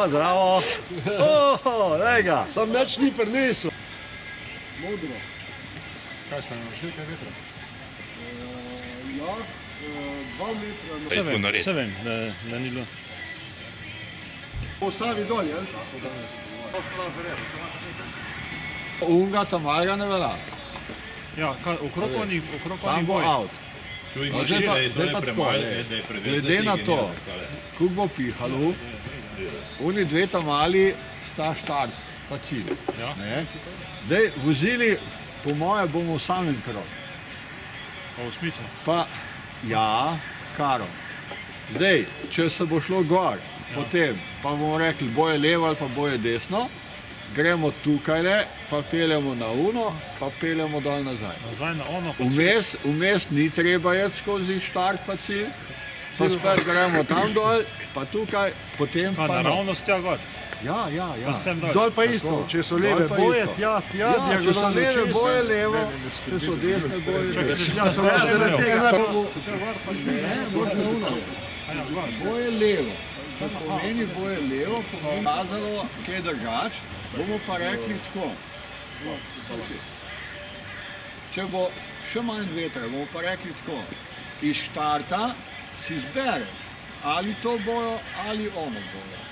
Zdravo! Lej ga! Sam več ni prinesel. Modro. Kaj ste nam šli, kaj vetra? Ja, 2 metra. Vse vem, da ni bilo. Po Savi dol, jel? Unga tamarja ne velja. Ja, okrog onih Tam bo boj. avt. Zdaj pa tako, glede na to, kako bo pihalo, oni dve tamali sta štart, pa cilj. Ja. Zdaj, vozili, po moje, bomo v samem krogu. Pa v smicu. Pa, ja, karo. Zdaj, če se bo šlo gor, potem pa bomo rekli, boje levo ali pa boje desno, gremo tukajle, pa peljemo na uno, pa peljemo dol nazaj. Nazaj na ono, pa Vmes ni treba jeti skozi štart pa cilj, pa spet gremo tam dol, pa tukaj, potem pa naravnost tja gor. Ja. Pa sem dol. Dol pa isto, če so leve boje, tja, Če so leve boje levo, če so desne boje desno. Ja, sem zaradi tega. Boje levo. Če pomeni boje levo, pomeni kazalo, kaj drugač, bomo pa rekli tako. Če bo še manj vetra, bomo pa rekli tako. Iz štarta si izbereš, ali to bojo, ali ono bojo.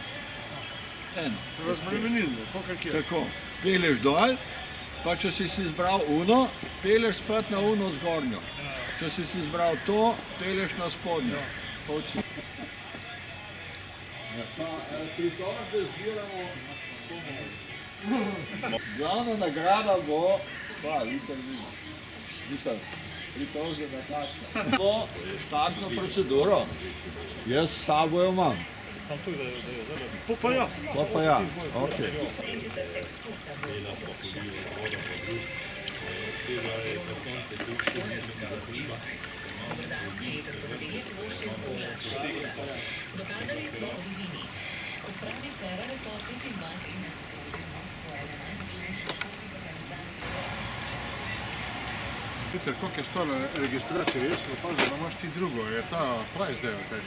Eno. Razbremenilno, kakor je. Tako, pelješ dol, pa če si izbral uno, pelješ spet na uno zgornjo. Če si izbral to, pelješ na spodnjo. Pri tom, da zbiramo glavna nagrada bo, liter vina. Mislim, pritožena tačka. To štartno proceduro jaz s sabo jo imam. Sam tu, da je zelo. Pa ja. To pa ja, ok. Dokazali smo v divini. Odpravni Cerar je po 25 Peter, koliko je stala registracija? Jaz sem opazil, da imaš ti drugo. Je ta fraj zdaj v tej?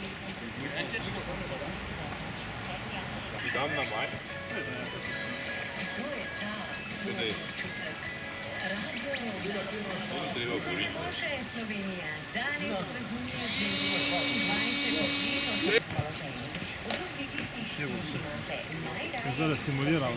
Ti dam na maj. Gledaj. To treba boriti. Slovenija. Danes praznuje Zdaj simuliram.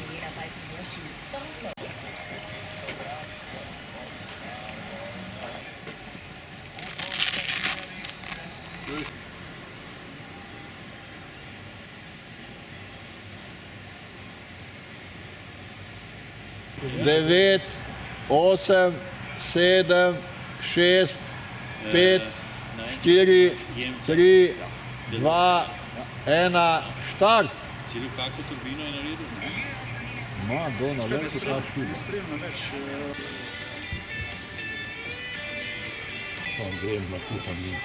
Devet, 8, 7, 6, 5, 4, 3, 2, 1, štart! Si videl, kako turbino je naredil? Ma, na veliko ta šuba. Ne spremno več. Pa grem na kuham in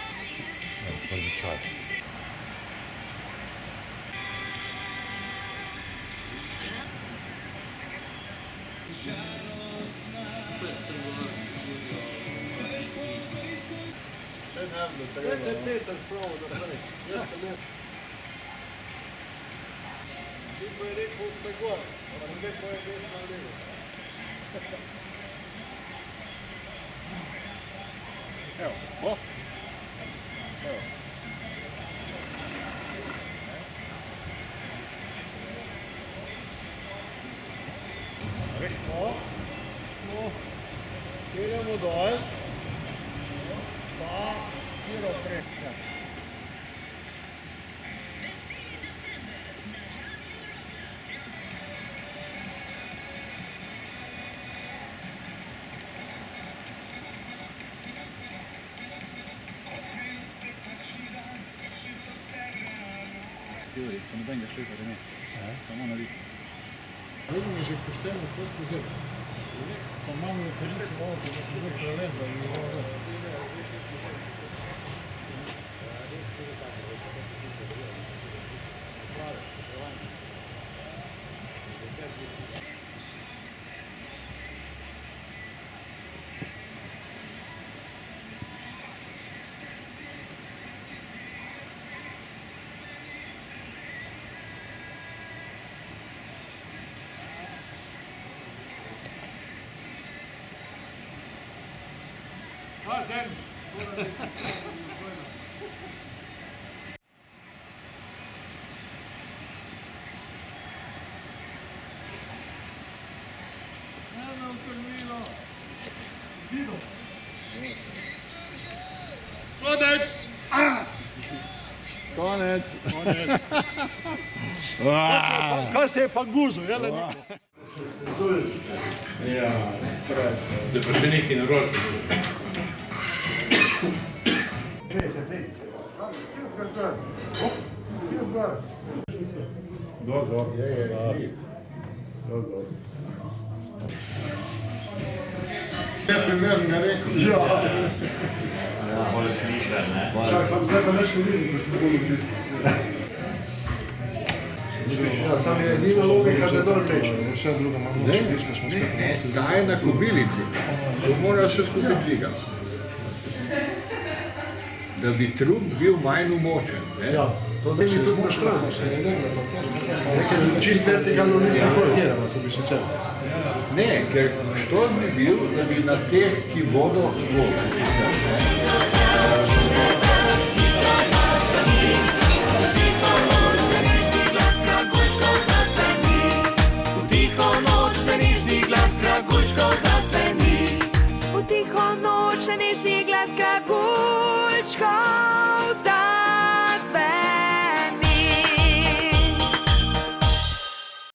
prvi čaj. Vse te Peter spravo naprej. Jaz te ne. Ti pa je rekel, da gor. Pa ne ve, ko je desno levo. Evo, Evo. Veš, peljamo dol, pa tiro prečne. Teorij, pa nobenega šlepa, da ne. Samo na licu. Vidim, že pošteno kosti zelo. Pa imamo konici ovdje, da sem bil preleba in je ovo. bazen. Eno krmilo. Konec! Konec. Kaj se je pa guzo, jele? Da pa še nekaj naroči. Vse primernega rekel. Ja. Bolj slišan, ne? Čak, sam zdaj pa več ne vidim, ko sem bolj v tisti strani. Ja, sam je edina logika, da dol teče. Vse drugo imamo še tisto, smo spet Ne, ta je na kobilici. To mora še skupaj dvigati. Da bi trup bil manj umočen. Ne? Ja, to da si tudi naštrl, da se ne nekaj pa težko. Nekaj čist vertikalno nisi nikoli kjerala, to bi se cel. Ne, ker što bi bil, da bi na teh, ki bodo v sistem,